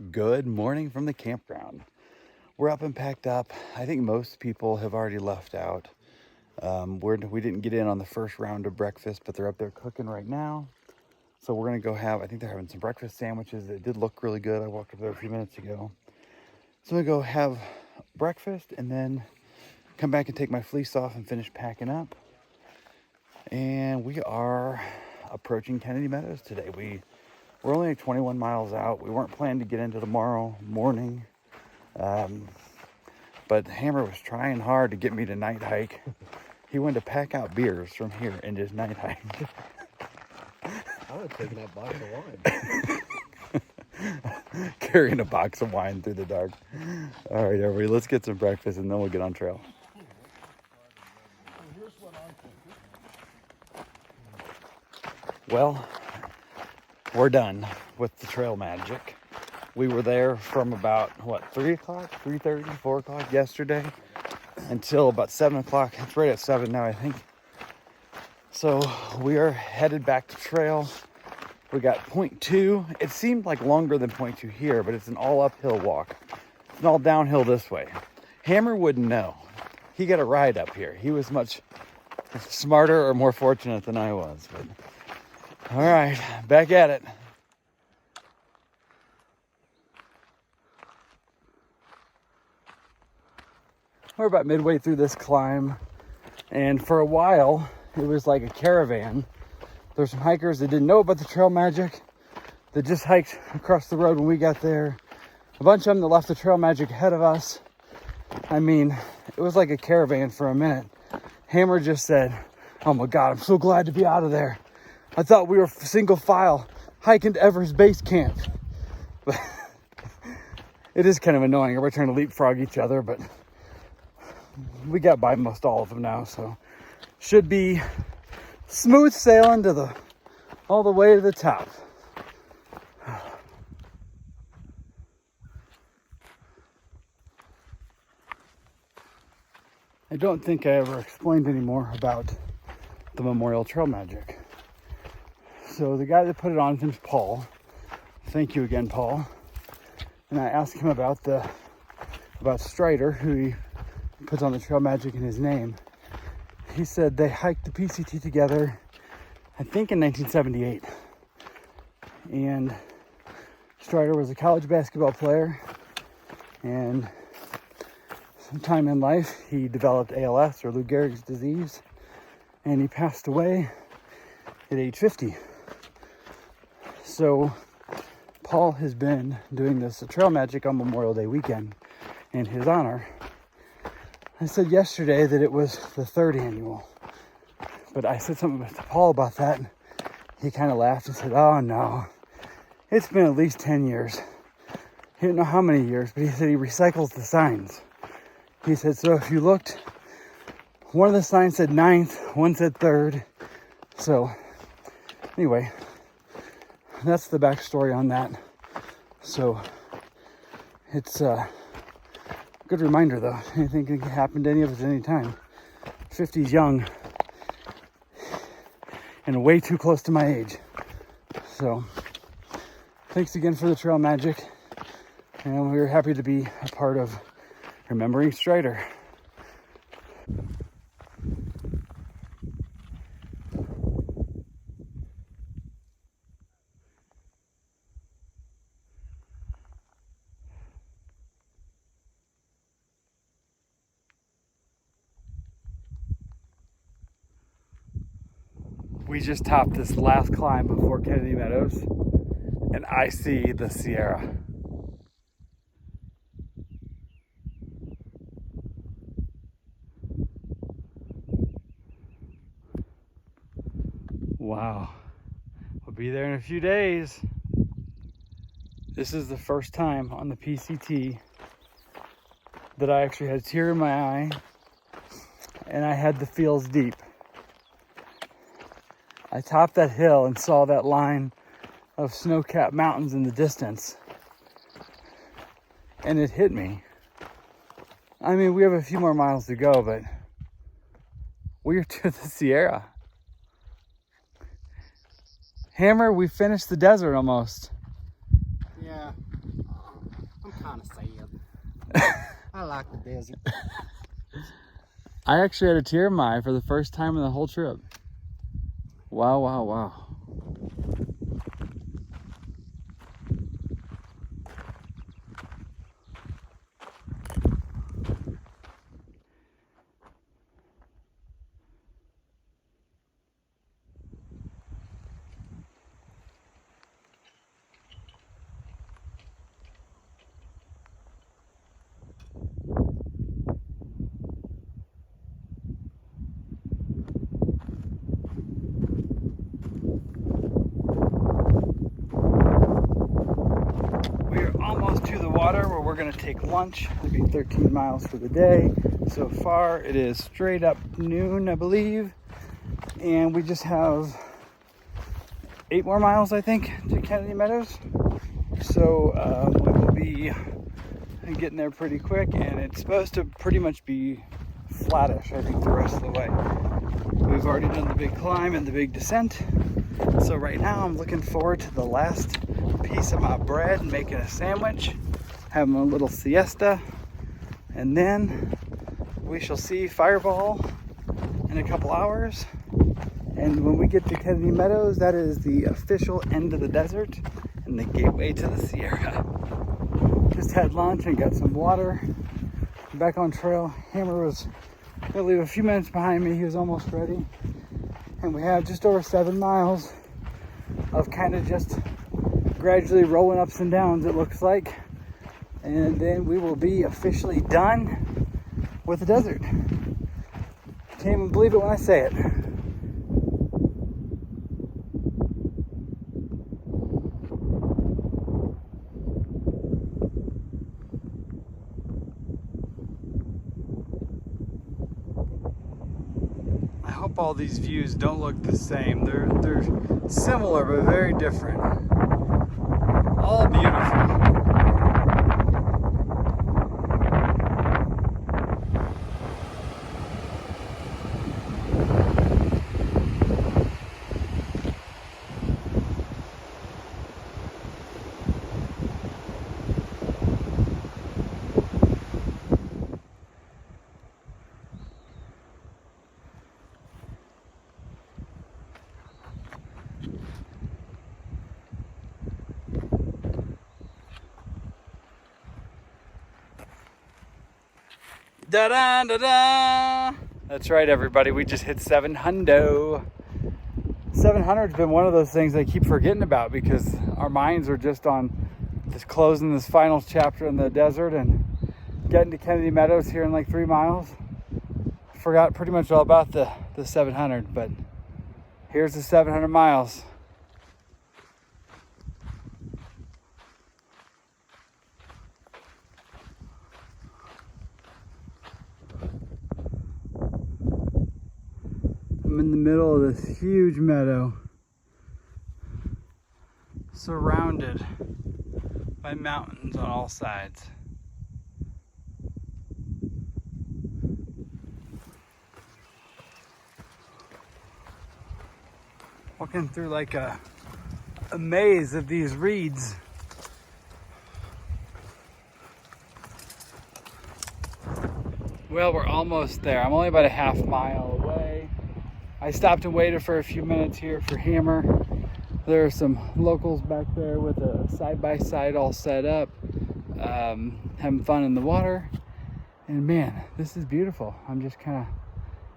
Good morning from the campground. We're up and packed up. I think most people have already left out. We didn't get in on the first round of breakfast, but they're up there cooking right now. So we're going to go I think they're having some breakfast sandwiches. It did look really good. I walked up there a few minutes ago. So I'm going to go have breakfast and then come back and take my fleece off and finish packing up. And we are approaching Kennedy Meadows today. We're only 21 miles out. We weren't planning to get into tomorrow morning. But Hammer was trying hard to get me to night hike. He wanted to pack out beers from here and just night hike. I would have taken that box of wine. Carrying a box of wine through the dark. All right, everybody, let's get some breakfast and then we'll get on trail. Well, we're done with the trail magic. We were there from about, 3 o'clock, 3:30, 4 o'clock yesterday until about 7 o'clock. It's right at 7 now, I think. So we are headed back to trail. We got point 2. It seemed like longer than point 2 here, but it's an all uphill walk. It's an all downhill this way. Hammer wouldn't know. He got a ride up here. He was much smarter or more fortunate than I was. But, all right, back at it. We're about midway through this climb, and for a while it was like a caravan. There's some hikers that didn't know about the trail magic that just hiked across the road when we got there. A bunch of them that left the trail magic ahead of us. I mean, it was like a caravan for a minute. Hammer just said, "Oh my God, I'm so glad to be out of there. I thought we were single file hiking to Everest Base Camp." But it is kind of annoying. We're trying to leapfrog each other, but we got by most all of them now, so should be smooth sailing to all the way to the top. I don't think I ever explained any more about the Memorial Trail Magic. So the guy that put it on, his name's Paul. Thank you again, Paul. And I asked him about Strider, who he puts on the trail magic in his name. He said they hiked the PCT together, I think in 1978. And Strider was a college basketball player, and sometime in life he developed ALS, or Lou Gehrig's disease, and he passed away at age 50. So Paul has been doing this trail magic on Memorial Day weekend in his honor. I said yesterday that it was the 3rd annual, but I said something to Paul about that, and he kind of laughed and said, "Oh no, it's been at least 10 years. He didn't know how many years, but he said he recycles the signs." He said, so if you looked, one of the signs said 9th, one said 3rd. So anyway, that's the backstory on that. So it's good reminder, though. Anything can happen to any of us at any time. 50's young and way too close to my age. So thanks again for the trail magic. And we were happy to be a part of remembering Strider. We just topped this last climb before Kennedy Meadows, and I see the Sierra. Wow. We'll be there in a few days. This is the first time on the PCT that I actually had a tear in my eye and I had the feels deep. I topped that hill and saw that line of snow-capped mountains in the distance, and it hit me. I mean, we have a few more miles to go, but we're to the Sierra. Hammer, we finished the desert almost. Yeah. kind of sad. I like the desert. I actually had a tear in my eye for the first time in the whole trip. Wow, wow, wow. Where we're going to take lunch. It'll be 13 miles for the day. So far it is straight up noon, I believe, and we just have 8 more miles, I think, to Kennedy Meadows. So we will be getting there pretty quick, and it's supposed to pretty much be flattish, I think, the rest of the way. We've already done the big climb and the big descent, so right now I'm looking forward to the last piece of my bread and making a sandwich, having a little siesta, and then we shall see Fireball in a couple hours. And when we get to Kennedy Meadows, that is the official end of the desert and the gateway to the Sierra. Just had lunch and got some water. Back on trail. Hammer was gonna leave a few minutes behind me. He was almost ready. And we have just over 7 miles of kind of just gradually rolling ups and downs, it looks like. And then we will be officially done with the desert. Can't even believe it when I say it. I hope all these views don't look the same. They're similar but very different. All beautiful. Da-da-da-da! That's right, everybody. We just hit 700. 700's been one of those things I keep forgetting about because our minds are just on just closing this final chapter in the desert and getting to Kennedy Meadows here in like 3 miles. Forgot pretty much all about the 700, but here's the 700 miles. I'm in the middle of this huge meadow, surrounded by mountains on all sides. Walking through like a maze of these reeds. Well, we're almost there. I'm only about a half mile away. I stopped and waited for a few minutes here for Hammer. There are some locals back there with a side-by-side all set up, having fun in the water. And man, this is beautiful. I'm just kind of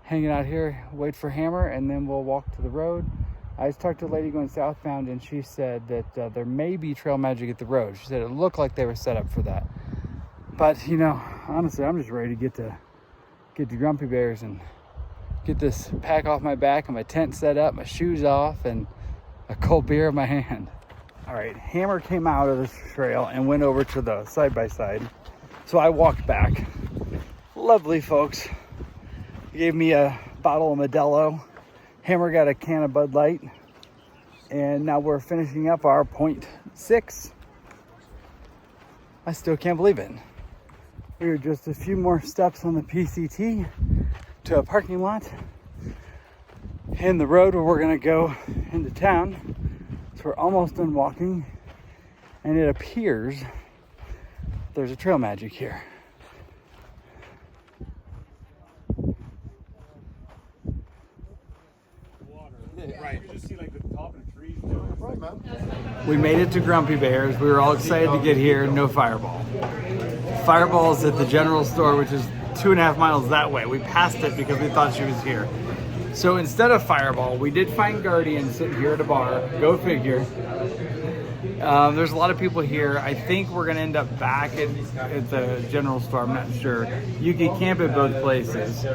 hanging out here, wait for Hammer, and then we'll walk to the road. I just talked to a lady going southbound, and she said that there may be trail magic at the road. She said it looked like they were set up for that. But, you know, honestly, I'm just ready to get to Grumpy Bears and get this pack off my back and my tent set up, my shoes off, and a cold beer in my hand. All right, Hammer came out of this trail and went over to the side-by-side. So I walked back. Lovely folks. He gave me a bottle of Modelo. Hammer got a can of Bud Light. And now we're finishing up our 0.6. I still can't believe it. We were just a few more steps on the PCT to a parking lot in the road where we're gonna go into town. So we're almost done walking, and it appears there's a trail magic here. Right. You just see like the top of the trees. We made it to Grumpy Bears. We were all excited to get here. No Fireball. Fireball's at the general store, which is 2.5 miles that way. We passed it because we thought she was here. So instead of Fireball, we did find Guardian sitting here at a bar. Go figure. There's a lot of people here. I think we're gonna end up back at the general store. I'm not sure. You can camp at both places.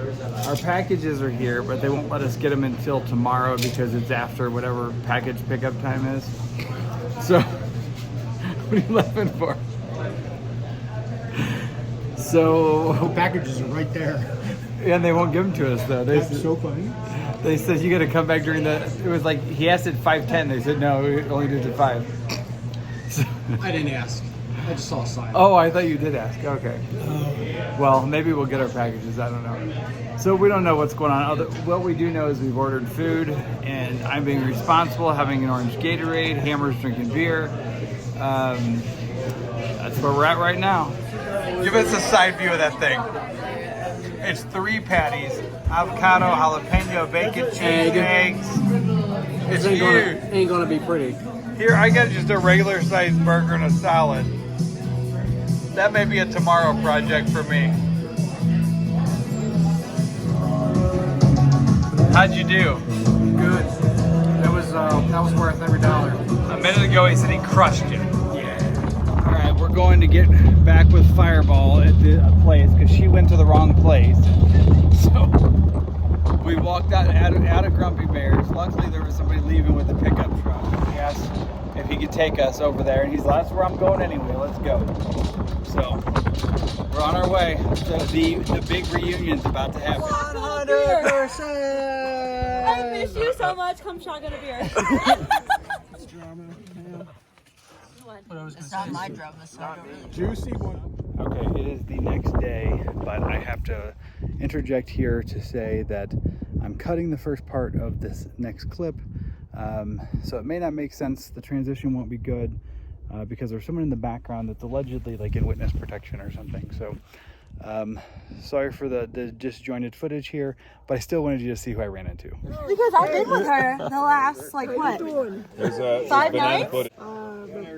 Our packages are here, but they won't let us get them until tomorrow because it's after whatever package pickup time is. So, what are you laughing for? So, The packages are right there. and they won't give them to us though. That's so funny. They said you got to come back during the. It was like he asked at 5:10. They said no, we only did it 5. So, I didn't ask. I just saw a sign. oh, I thought you did ask. Okay. Well, maybe we'll get our packages. I don't know. So we don't know what's going on. What we do know is we've ordered food, and I'm being responsible, having an orange Gatorade. Hammer's drinking beer. That's where we're at right now. Give us a side view of that thing. It's 3 patties, avocado, jalapeno, bacon, cheese, eggs. It's huge. Ain't gonna be pretty. Here, I got just a regular sized burger and a salad. That may be a tomorrow project for me. How'd you do? Good. That was worth every dollar. A minute ago, he said he crushed you. Yeah. All right, we're going to get back with Fireball at the place because she went to the wrong place. So we walked out of Grumpy Bears. Luckily, there was somebody leaving with a pickup truck. He asked if he could take us over there, and he's like, "That's where I'm going anyway. Let's go." So we're on our way. So the big reunion's about to happen. 100%. I miss you so much. Come shotgun a beer. It's not my drama, so I don't really. Juicy one. Okay, it is the next day, but I have to interject here to say that I'm cutting the first part of this next clip, so it may not make sense. The transition won't be good because there's someone in the background that's allegedly like in witness protection or something. So sorry for the disjointed footage here, but I still wanted you to see who I ran into. Because I've been with her the last, like, what? 5 nights? About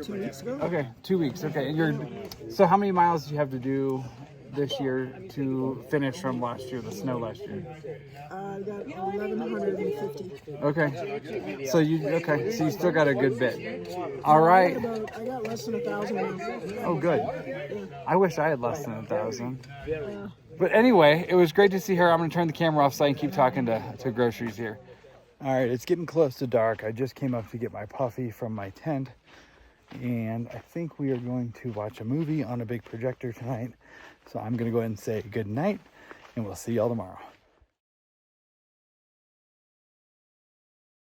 2 weeks ago. Okay, 2 weeks. Okay, and so how many miles do you have to do this year to finish from last year, the snow last year? I got 1,150. Okay, so you still got a good bit. All right. I got less than 1,000 now. Oh, good. I wish I had less than 1,000. But anyway, it was great to see her. I'm gonna turn the camera off so I can keep talking to groceries here. All right, it's getting close to dark. I just came up to get my puffy from my tent, and I think we are going to watch a movie on a big projector tonight. So I'm gonna go ahead and say good night, and we'll see y'all tomorrow.